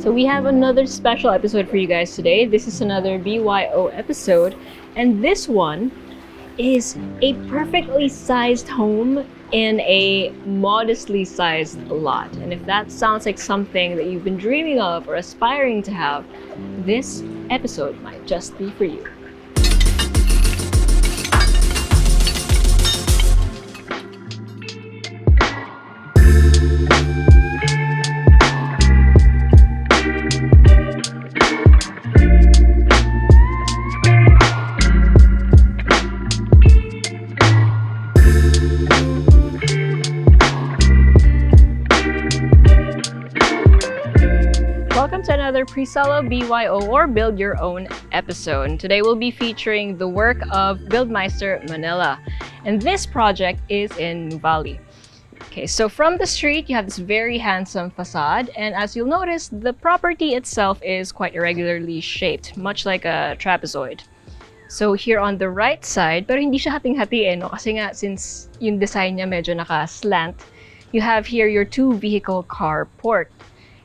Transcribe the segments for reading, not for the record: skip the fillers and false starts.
So we have another special episode for you guys today. This is another BYO episode, and this one is a perfectly sized home in a modestly sized lot. And if that sounds like something that you've been dreaming of or aspiring to have, this episode might just be for you. Welcome to another Presello BYO or Build Your Own episode. Today we'll be featuring the work of BuildMeisters Manila. And this project is in Nuvali. Okay, so from the street you have this very handsome facade, and as you'll notice, the property itself is quite irregularly shaped, much like a trapezoid. So here on the right side, pero hindi siya hating-hatiin, no? Kasi nga since yung design niya medyo naka-slant, you have here your two vehicle carport.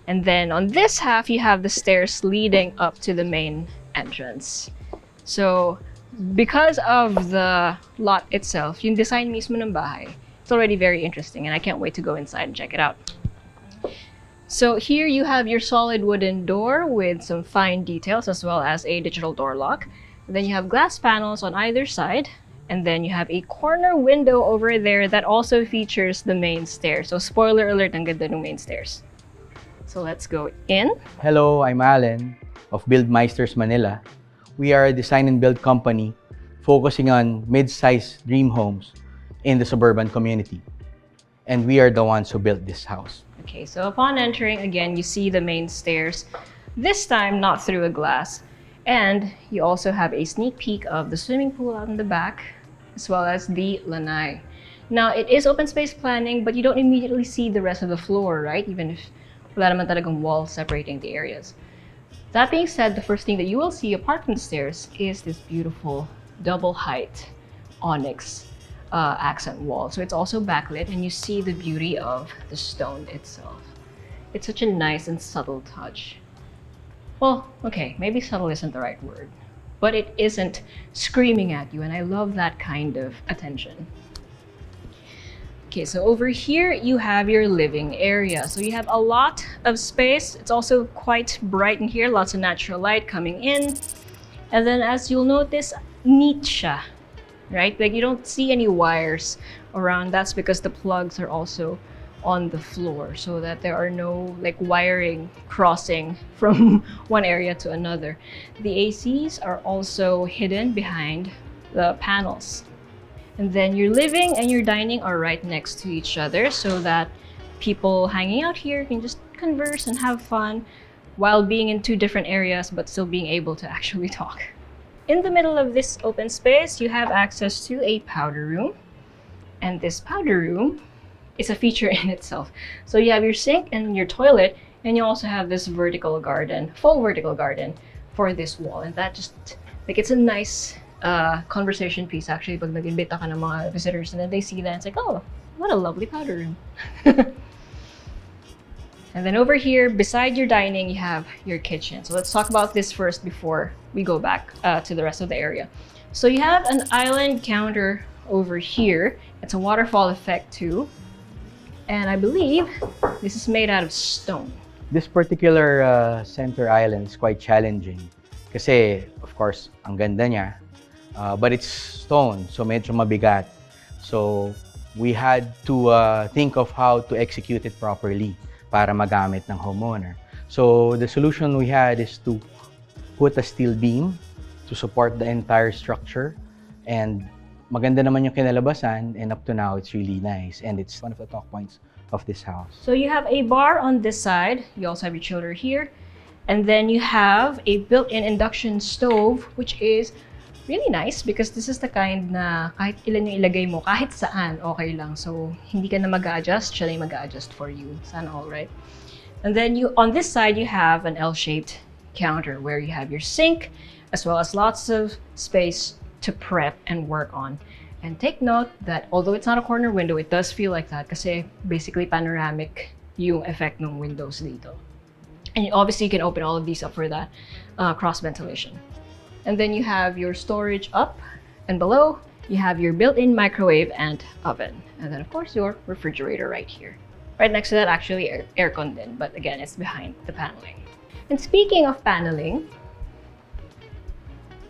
And then on this half, you have the stairs leading up to the main entrance. So, because of the lot itself, yung design mismo ng bahay, it's already very interesting, and I can't wait to go inside and check it out. So here you have your solid wooden door with some fine details, as well as a digital door lock. And then you have glass panels on either side, and then you have a corner window over there that also features the main stairs. So spoiler alert, ang ganda ng main stairs. So let's go in. Hello, I'm Alan of BuildMeisters Manila. We are a design and build company focusing on mid-sized dream homes in the suburban community. And we are the ones who built this house. Okay, so upon entering, again, you see the main stairs. This time, not through a glass. And you also have a sneak peek of the swimming pool out in the back, as well as the lanai. Now, it is open space planning, but you don't immediately see the rest of the floor, right? Even if wala naman talagang wall separating the areas. That being said, the first thing that you will see apart from the stairs is this beautiful double height onyx accent wall. So it's also backlit, and you see the beauty of the stone itself. It's such a nice and subtle touch. Well, okay, maybe subtle isn't the right word, but it isn't screaming at you, and I love that kind of attention. Okay, so over here you have your living area. So you have a lot of space. It's also quite bright in here, lots of natural light coming in. And then as you'll notice, neat siya, right? Like you don't see any wires around. That's because the plugs are also on the floor, so that there are no like wiring crossing from one area to another. The ACs are also hidden behind the panels. And then your living and your dining are right next to each other, so that people hanging out here can just converse and have fun while being in two different areas but still being able to actually talk. In the middle of this open space, you have access to a powder room. And this powder room is a feature in itself. So you have your sink and your toilet, and you also have this vertical garden, full vertical garden for this wall. And that just, like, it's a nice conversation piece actually pag nag-imbita ka ng mga visitors and then they see that, it's like, oh, what a lovely powder room. And then over here, beside your dining, you have your kitchen. So let's talk about this first before we go back to the rest of the area. So you have an island counter over here. It's a waterfall effect too. And I believe this is made out of stone. This particular center island is quite challenging kasi, of course, ang ganda niya. But it's stone, so medyo mabigat. So we had to think of how to execute it properly para magamit ng homeowner. So the solution we had is to put a steel beam to support the entire structure, and maganda naman yung kinalabasan, and up to now it's really nice, and it's one of the talk points of this house. So you have a bar on this side, you also have your chiller here, and then you have a built-in induction stove, which is really nice because this is the kind na kahit ilan yung ilagay mo, kahit saan, okay lang. So, hindi ka na mag-a-adjust, siya na yung mag-a-adjust for you. Sana all right. And then on this side, you have an L-shaped counter where you have your sink, as well as lots of space to prep and work on. And take note that although it's not a corner window, it does feel like that kasi basically panoramic yung effect ng windows dito. And obviously you can open all of these up for that cross ventilation. And then you have your storage up, and below you have your built-in microwave and oven. And then of course your refrigerator right here. Right next to that, actually aircon din, but again, it's behind the paneling. And speaking of paneling,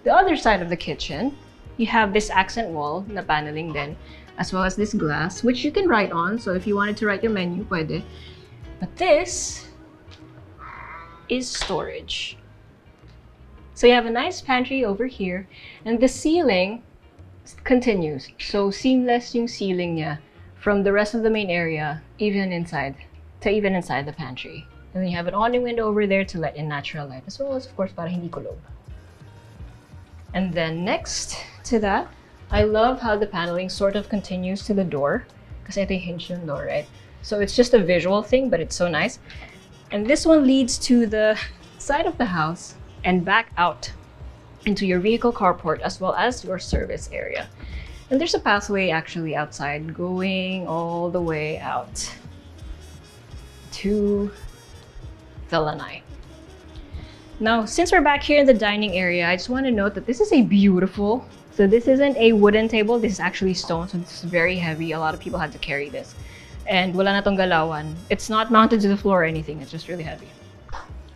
the other side of the kitchen, you have this accent wall na paneling din, as well as this glass, which you can write on. So if you wanted to write your menu, pwede. But this is storage. So you have a nice pantry over here, and the ceiling continues. So seamless yung ceiling niya from the rest of the main area, even inside the pantry. And then you have an awning window over there to let in natural light, as well as of course para hindi kulob. And then next to that, I love how the paneling sort of continues to the door, kasi ito yung hinge yung door, right? So it's just a visual thing, but it's so nice. And this one leads to the side of the house and back out into your vehicle carport, as well as your service area. And there's a pathway actually outside going all the way out to the lanai. Now, since we're back here in the dining area, I just want to note that this is a beautiful, so this isn't a wooden table, this is actually stone, so this is very heavy. A lot of people had to carry this. And wala na tong galawan. It's not mounted to the floor or anything, it's just really heavy.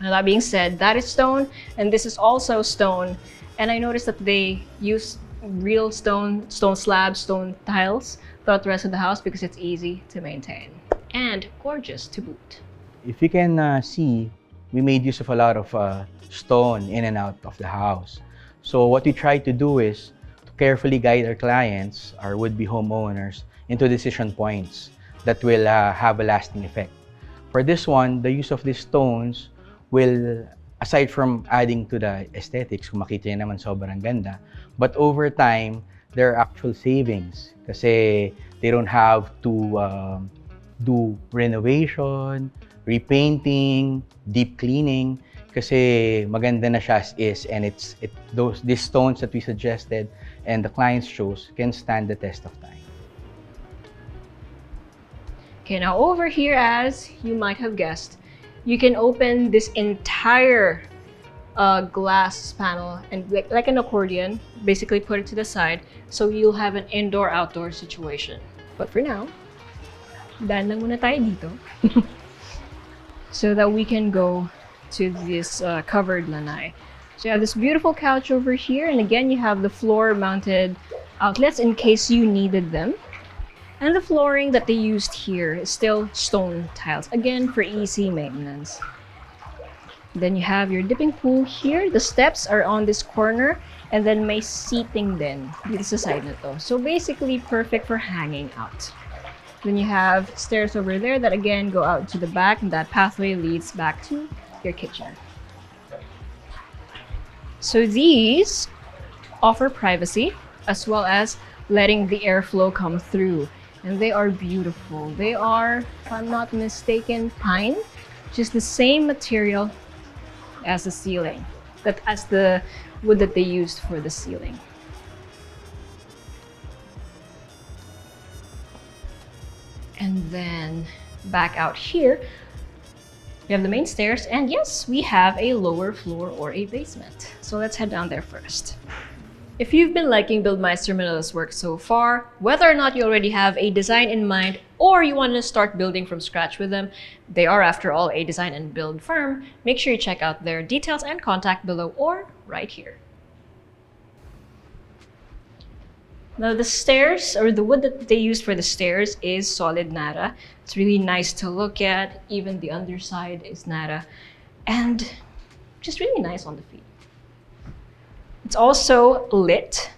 Now that being said, that is stone, and this is also stone. And I noticed that they use real stone slabs, stone tiles throughout the rest of the house because it's easy to maintain. And gorgeous to boot. If you can see, we made use of a lot of stone in and out of the house. So what we try to do is to carefully guide our clients, our would-be homeowners, into decision points that will have a lasting effect. For this one, the use of these stones will, aside from adding to the aesthetics, kung makita niyo naman sobrang ganda, but over time, there are actual savings kasi they don't have to do renovation, repainting, deep cleaning, kasi maganda na siya as is, and these stones that we suggested and the clients chose can stand the test of time. Okay, now over here, as you might have guessed, you can open this entire glass panel and like an accordion, basically put it to the side, so you'll have an indoor-outdoor situation. But for now, daan lang muna tayo dito so that we can go to this covered lanai. So you have this beautiful couch over here, and again, you have the floor-mounted outlets in case you needed them. And the flooring that they used here is still stone tiles, again for easy maintenance. Then you have your dipping pool here. The steps are on this corner, and then may seating din dito sa side na to. So basically perfect for hanging out. Then you have stairs over there that again go out to the back, and that pathway leads back to your kitchen. So these offer privacy as well as letting the airflow come through. And they are beautiful. They are, if I'm not mistaken, pine, just the same material as the ceiling, as the wood that they used for the ceiling. And then back out here, we have the main stairs, and yes, we have a lower floor or a basement. So let's head down there first. If you've been liking BuildMeister MNL's work so far, whether or not you already have a design in mind or you want to start building from scratch with them, they are after all a design and build firm, make sure you check out their details and contact below or right here. Now the stairs, or the wood that they used for the stairs, is solid Nara. It's really nice to look at. Even the underside is Nara. And just really nice on the feet. It's also lit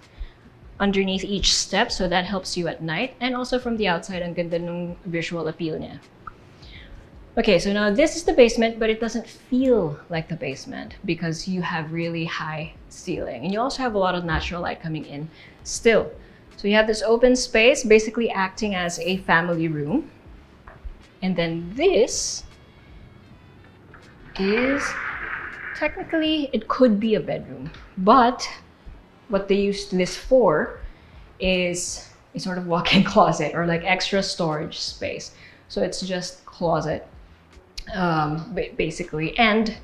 underneath each step, so that helps you at night. And also from the outside, ang ganda ng visual appeal niya. Okay, so now this is the basement, but it doesn't feel like the basement because you have really high ceiling. And you also have a lot of natural light coming in still. So you have this open space, basically acting as a family room. And then this is, technically, it could be a bedroom, but what they used this for is a sort of walk-in closet or like extra storage space. So it's just closet basically, and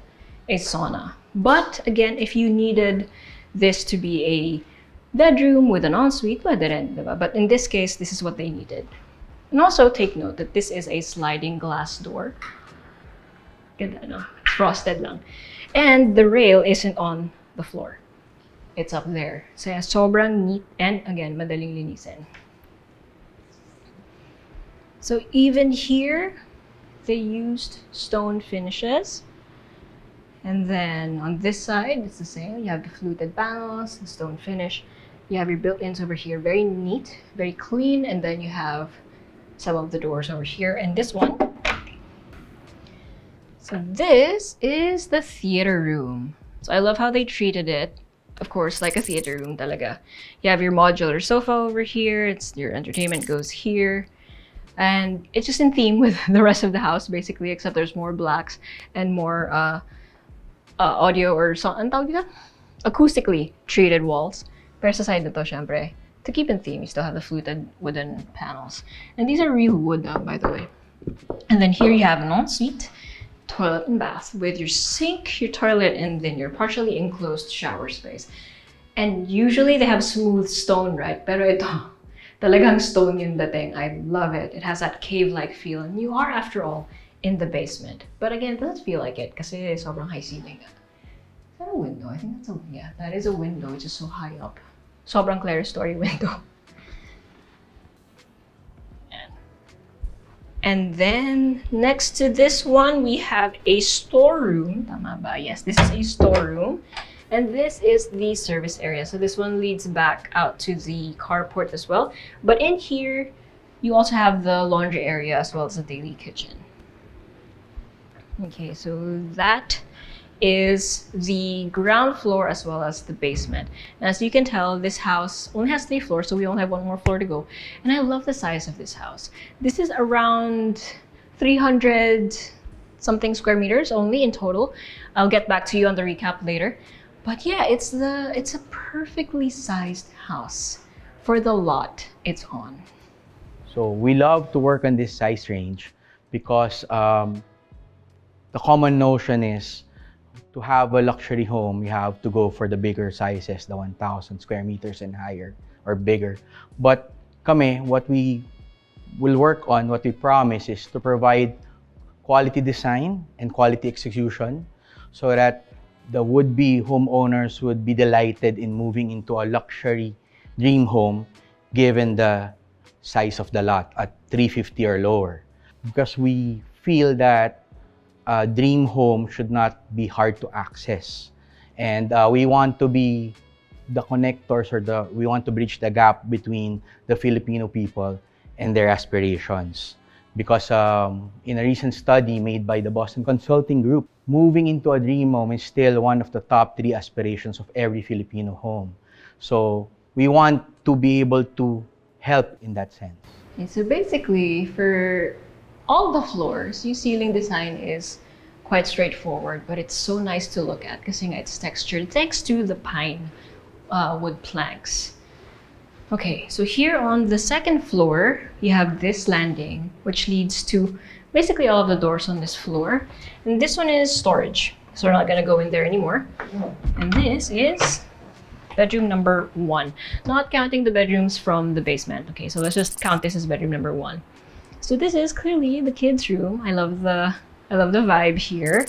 a sauna. But again, if you needed this to be a bedroom with an ensuite, pwede rin, diba? But in this case, this is what they needed. And also take note that this is a sliding glass door. Ganda, no? Frosted lang. And the rail isn't on the floor. It's up there. So sobrang neat and again, madaling linisin. So even here, they used stone finishes. And then on this side, it's the same. You have the fluted panels, the stone finish. You have your built-ins over here, very neat, very clean. And then you have some of the doors over here. And this one. So this is the theater room. So I love how they treated it. Of course, like a theater room talaga. You have your modular sofa over here. It's your entertainment goes here. And it's just in theme with the rest of the house, basically, except there's more blacks and more audio or acoustically treated walls. Pero sa side na to, syempre, to keep in theme, you still have the fluted wooden panels. And these are real wood, by the way. And then here you have an ensuite, toilet and bath with your sink, your toilet, and then your partially enclosed shower space. And usually they have smooth stone, right? Pero ito, talagang stone yung dating. I love it. It has that cave-like feel. And you are, after all, in the basement. But again, it doesn't feel like it kasi sobrang high ceiling. Is that a window? I think that's a, yeah, that is a window. It's just so high up. Sobrang clerestory window. And then next to this one, we have a storeroom. Tama ba? Yes, this is a storeroom. And this is the service area. So this one leads back out to the carport as well. But in here, you also have the laundry area as well as the daily kitchen. Okay, so that is the ground floor as well as the basement. And as you can tell, this house only has 3 floors, so we only have 1 more floor to go. And I love the size of this house. This is around 300 something square meters only in total. I'll get back to you on the recap later. But yeah, it's a perfectly sized house for the lot it's on. So we love to work on this size range because the common notion is to have a luxury home, you have to go for the bigger sizes, the 1,000 square meters and higher or bigger. But kami, what we will work on, what we promise is to provide quality design and quality execution so that the would-be homeowners would be delighted in moving into a luxury dream home given the size of the lot at 350 or lower. Because we feel that a dream home should not be hard to access. And we want to be the connectors or we want to bridge the gap between the Filipino people and their aspirations. Because in a recent study made by the Boston Consulting Group, moving into a dream home is still one of the top 3 aspirations of every Filipino home. So we want to be able to help in that sense. Okay, so basically, for all the floors, yung ceiling design is quite straightforward, but it's so nice to look at kasi nga it's textured thanks to the pine wood planks. Okay, so here on the 2nd floor, you have this landing, which leads to basically all of the doors on this floor. And this one is storage, so we're not gonna go in there anymore. And this is bedroom number 1, not counting the bedrooms from the basement. Okay, so let's just count this as bedroom number 1. So this is clearly the kids' room. I love the vibe here.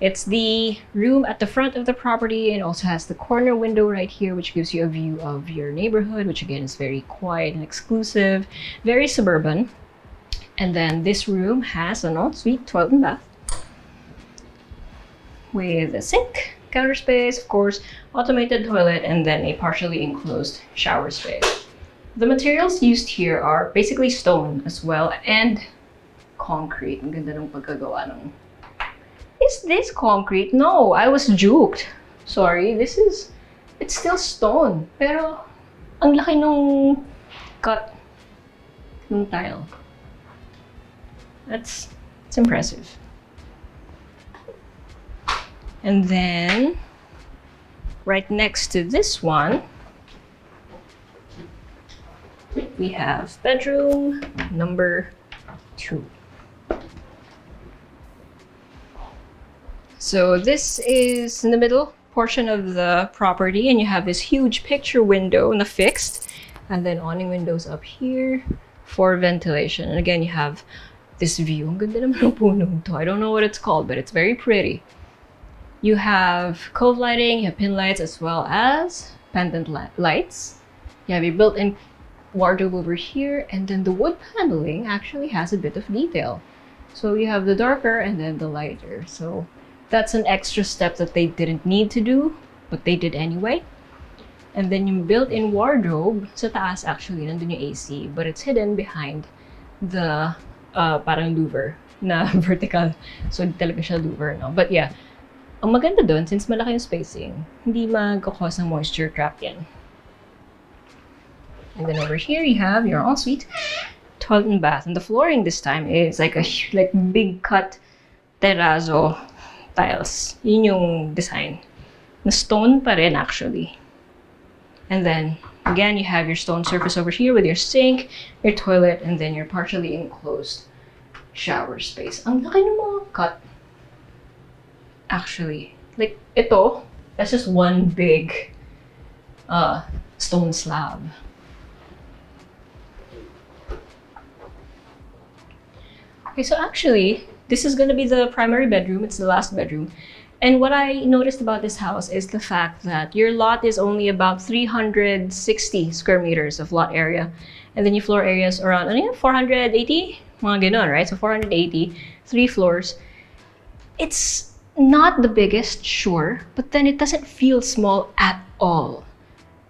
It's the room at the front of the property and also has the corner window right here, which gives you a view of your neighborhood, which again is very quiet and exclusive, very suburban. And then this room has an ensuite toilet and bath with a sink, counter space, of course, automated toilet, and then a partially enclosed shower space. The materials used here are basically stone as well and concrete. Ang ganda ng pagkagawa ng... Is this concrete? No, I was juked. Sorry, it's still stone. Pero ang laki nung cut ng tile. It's impressive. And then right next to this one, we have bedroom number 2. So this is in the middle portion of the property, and you have this huge picture window na fixed, and then awning windows up here for ventilation. And again, you have this view. Ang ganda naman ng puno to. I don't know what it's called, but it's very pretty. You have cove lighting, you have pin lights, as well as pendant lights. You have a built-in wardrobe over here, and then the wood paneling actually has a bit of detail. So you have the darker and then the lighter. So that's an extra step that they didn't need to do, but they did anyway. And then yung built-in wardrobe, sa taas actually, nandun yung AC, but it's hidden behind the parang louver na vertical. So hindi talaga siya louver, no? But yeah, ang maganda dun, since malaki yung spacing, hindi magkakos ng moisture trap yan. And then over here, you have your ensuite, toilet and bath. And the flooring this time is like a big cut terrazzo tiles. Yun yung design. Na stone pa rin actually. And then, again, you have your stone surface over here with your sink, your toilet, and then your partially enclosed shower space. Ang laki ng mga cut. Actually, like ito, that's just one big stone slab. Okay, so actually, this is gonna be the primary bedroom. It's the last bedroom. And what I noticed about this house is the fact that your lot is only about 360 square meters of lot area. And then your floor area is around, 480? Mga ganon, right? So 480, 3 floors. It's not the biggest, sure, but then it doesn't feel small at all.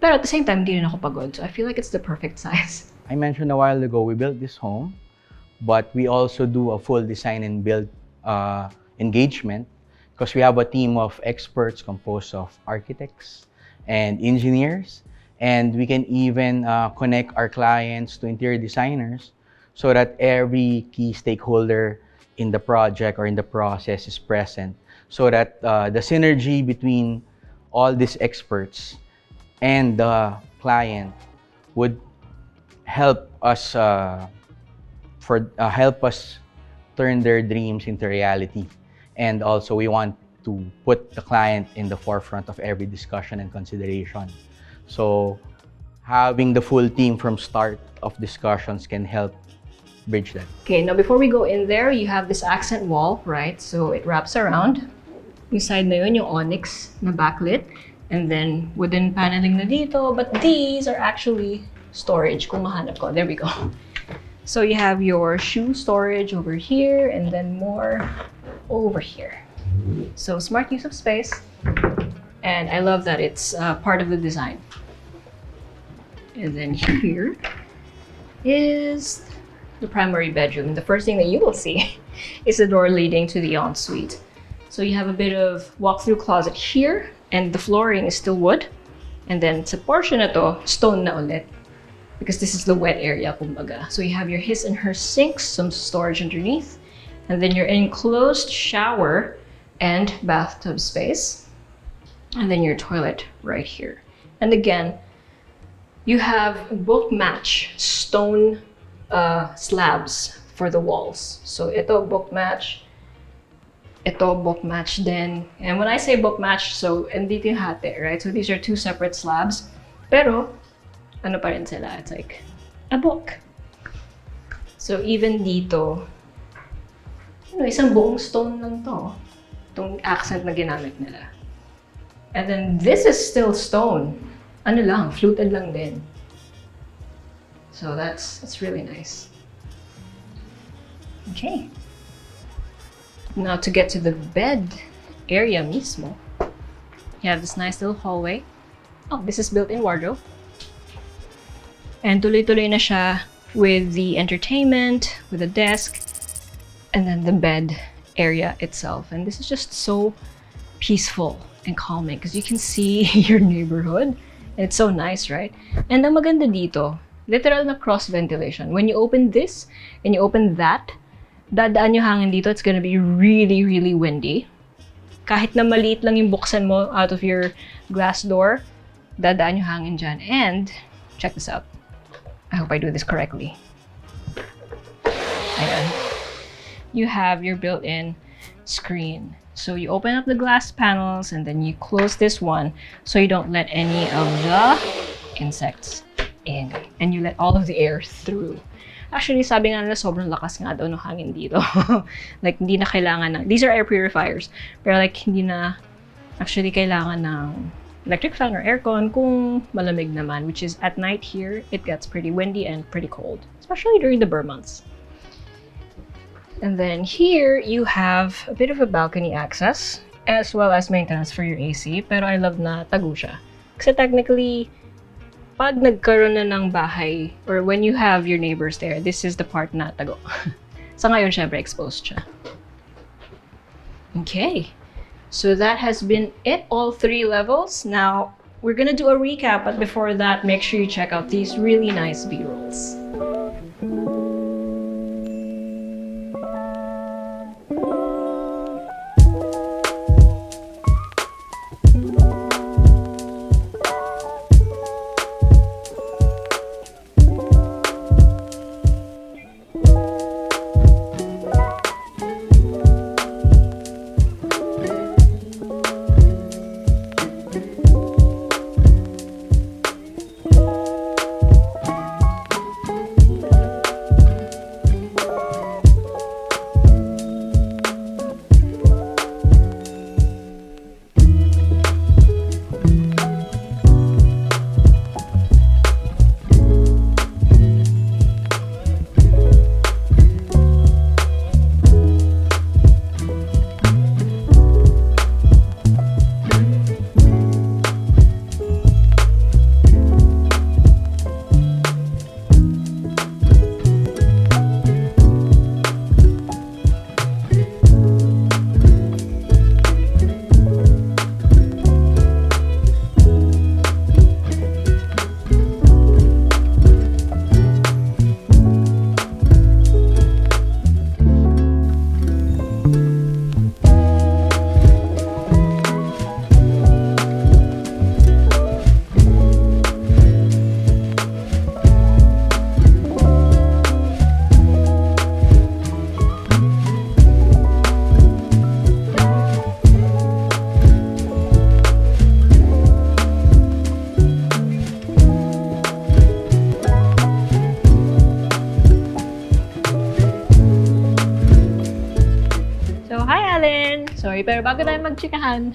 But at the same time, hindi rin ako pagod. So I feel like it's the perfect size. I mentioned a while ago, we built this home, but we also do a full design and build engagement because we have a team of experts composed of architects and engineers, and we can even connect our clients to interior designers so that every key stakeholder in the project or in the process is present, so that the synergy between all these experts and the client would help us help us turn their dreams into reality. And also, we want to put the client in the forefront of every discussion and consideration. So having the full team from start of discussions can help bridge that. Okay, now before we go in there, you have this accent wall, right? So it wraps around. Yung side na yun, yung onyx na backlit. And then wooden paneling na dito. But these are actually storage, kung mahanap ko. There we go. So you have your shoe storage over here and then more over here. So smart use of space. And I love that it's part of the design. And then here is the primary bedroom. The first thing that you will see is the door leading to the ensuite. So you have a bit of walk-through closet here, and the flooring is still wood. And then sa portion na to, stone na ulit, because this is the wet area, kumbaga. So you have your his and her sinks, some storage underneath, and then your enclosed shower and bathtub space, and then your toilet right here. And again, you have book match stone slabs for the walls. So ito book match din. And when I say book match, so andito yung hati, right? So these are two separate slabs. Pero ano pa rin sila? It's like a book. So even dito, isang buong stone lang to. Itong accent na ginamit nila. And then this is still stone. Ano lang, fluted lang din. So that's really nice. Okay. Now to get to the bed area mismo, you have this nice little hallway. Oh, this is built-in wardrobe. And tuloy-tuloy na siya with the entertainment, with the desk, and then the bed area itself. And this is just so peaceful and calming because you can see your neighborhood. And it's so nice, right? And ang maganda dito, literal na cross ventilation. When you open this and you open that, dadaan yung hangin dito, it's gonna be really, really windy. Kahit na maliit lang yung buksan mo out of your glass door, dadaan yung hangin dyan. And check this out. I hope I do this correctly. Ayan. You have your built-in screen. So you open up the glass panels and then you close this one so you don't let any of the insects in. And you let all of the air through. Actually, sabi nga nila sobrang lakas nga daw ng hangin dito. Like, hindi na kailangan ng... These are air purifiers. Pero like, hindi na actually kailangan ng electric fan or aircon kung malamig naman. Which is, at night here, it gets pretty windy and pretty cold. Especially during the burr months. And then here, you have a bit of a balcony access, as well as maintenance for your AC. Pero I love na tago siya. Kasi technically, pag nagkaroon na ng bahay, or when you have your neighbors there, this is the part na tago. Sa ngayon, syempre, exposed siya. Okay. So that has been it, all 3 levels. Now, we're gonna do a recap, but before that, make sure you check out these really nice B-rolls. Sorry, pero bago tayo magchikahan,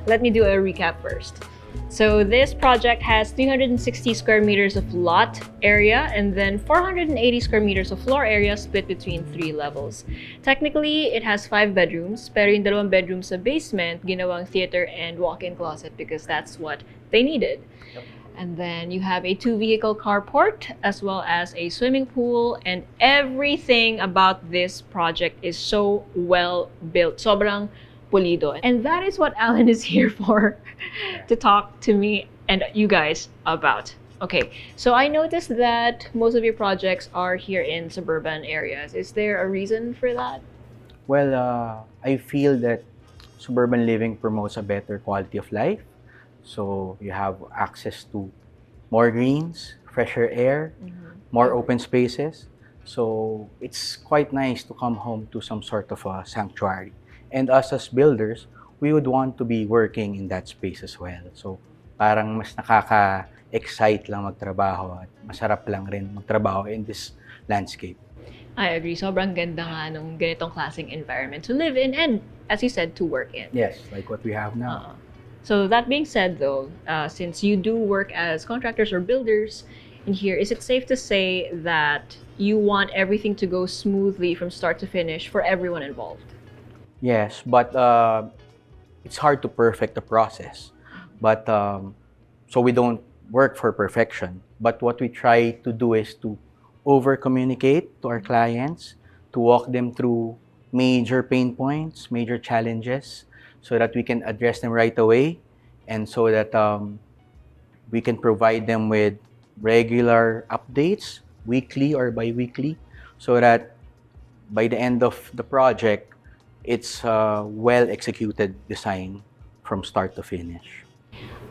let me do a recap first. So this project has 360 square meters of lot area and then 480 square meters of floor area split between 3 levels. Technically, it has 5 bedrooms, pero yung 2 bedrooms sa basement, ginawang theater and walk-in closet because that's what they needed. Yep. And then you have a 2-vehicle carport as well as a swimming pool, and everything about this project is so well built. Sobrang pulido. And that is what Alan is here for, to talk to me and you guys about. Okay, so I noticed that most of your projects are here in suburban areas. Is there a reason for that? Well, I feel that suburban living promotes a better quality of life. So you have access to more greens, fresher air, more open spaces. So it's quite nice to come home to some sort of a sanctuary. And us as builders, we would want to be working in that space as well. So parang mas nakaka-excite lang magtrabaho at masarap lang rin magtrabaho in this landscape. I agree. Sobrang ganda nga nung ganitong klaseng environment to live in and, as you said, to work in. Yes, like what we have now. So that being said, though, since you do work as contractors or builders in here, is it safe to say that you want everything to go smoothly from start to finish for everyone involved? Yes, but it's hard to perfect the process. But so we don't work for perfection. But what we try to do is to over-communicate to our clients, to walk them through major pain points, major challenges, so that we can address them right away, and so that we can provide them with regular updates, weekly or bi-weekly, so that by the end of the project, it's a well-executed design from start to finish.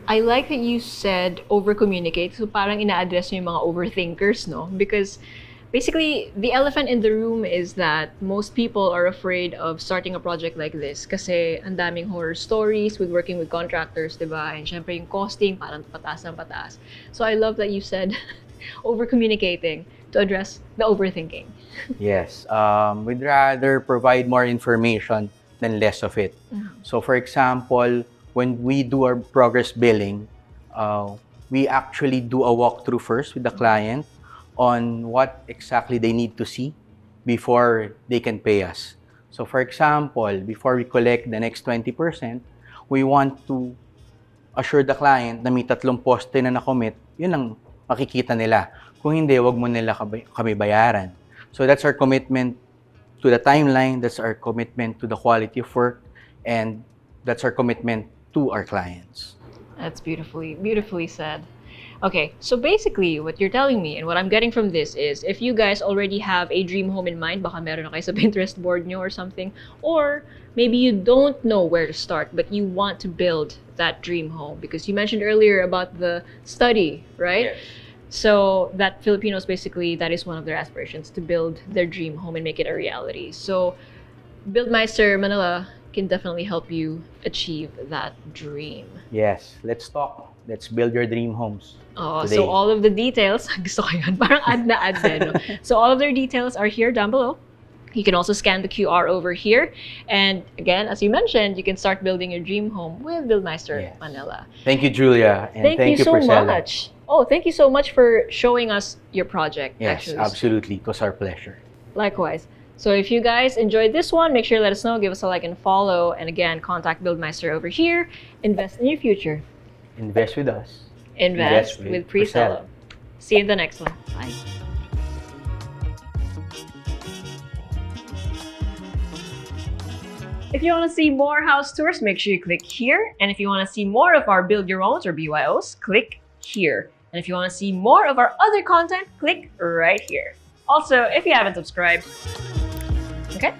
I like that you said over-communicate. So parang ina-address mo yung mga overthinkers, no? Because basically, the elephant in the room is that most people are afraid of starting a project like this kasi ang daming horror stories with working with contractors, diba? And syempre yung costing, parang pataas ng pataas. So I love that you said over-communicating to address the overthinking. Yes, we'd rather provide more information than less of it. So for example, when we do our progress billing, we actually do a walkthrough first with the client on what exactly they need to see before they can pay us. So for example, before we collect the next 20%, we want to assure the client na may 3 poste na na-commit, yun ang makikita nila. Kung hindi, wag mo nila kami bayaran. So that's our commitment to the timeline, that's our commitment to the quality of work, and that's our commitment to our clients. That's beautifully said. Okay, so basically, what you're telling me and what I'm getting from this is if you guys already have a dream home in mind, baka meron na kayo sa Pinterest board nyo or something, or maybe you don't know where to start, but you want to build that dream home because you mentioned earlier about the study, right? Yes. So that Filipinos basically, that is one of their aspirations, to build their dream home and make it a reality. So BuildMeister Manila can definitely help you achieve that dream. Yes, let's talk. Let's build your dream homes. Oh, today. so all of the details, gusto ko yun, parang ad na ad din, no? So all of their details are here down below. You can also scan the QR over here. And again, as you mentioned, you can start building your dream home with BuildMeister Manila. Thank you, Julia. And thank you so Presello. much. Oh, thank you so much for showing us your project. Yes, actually. absolutely. It was our pleasure. Likewise. So if you guys enjoyed this one, make sure to let us know, give us a like and follow. And again, contact BuildMeister over here. Invest in your future. Invest with us. Invest with Presello. See you in the next one. Bye. If you want to see more house tours, make sure you click here. And if you want to see more of our Build Your Owns or BYOs, click here. And if you want to see more of our other content, click right here. Also, if you haven't subscribed, okay?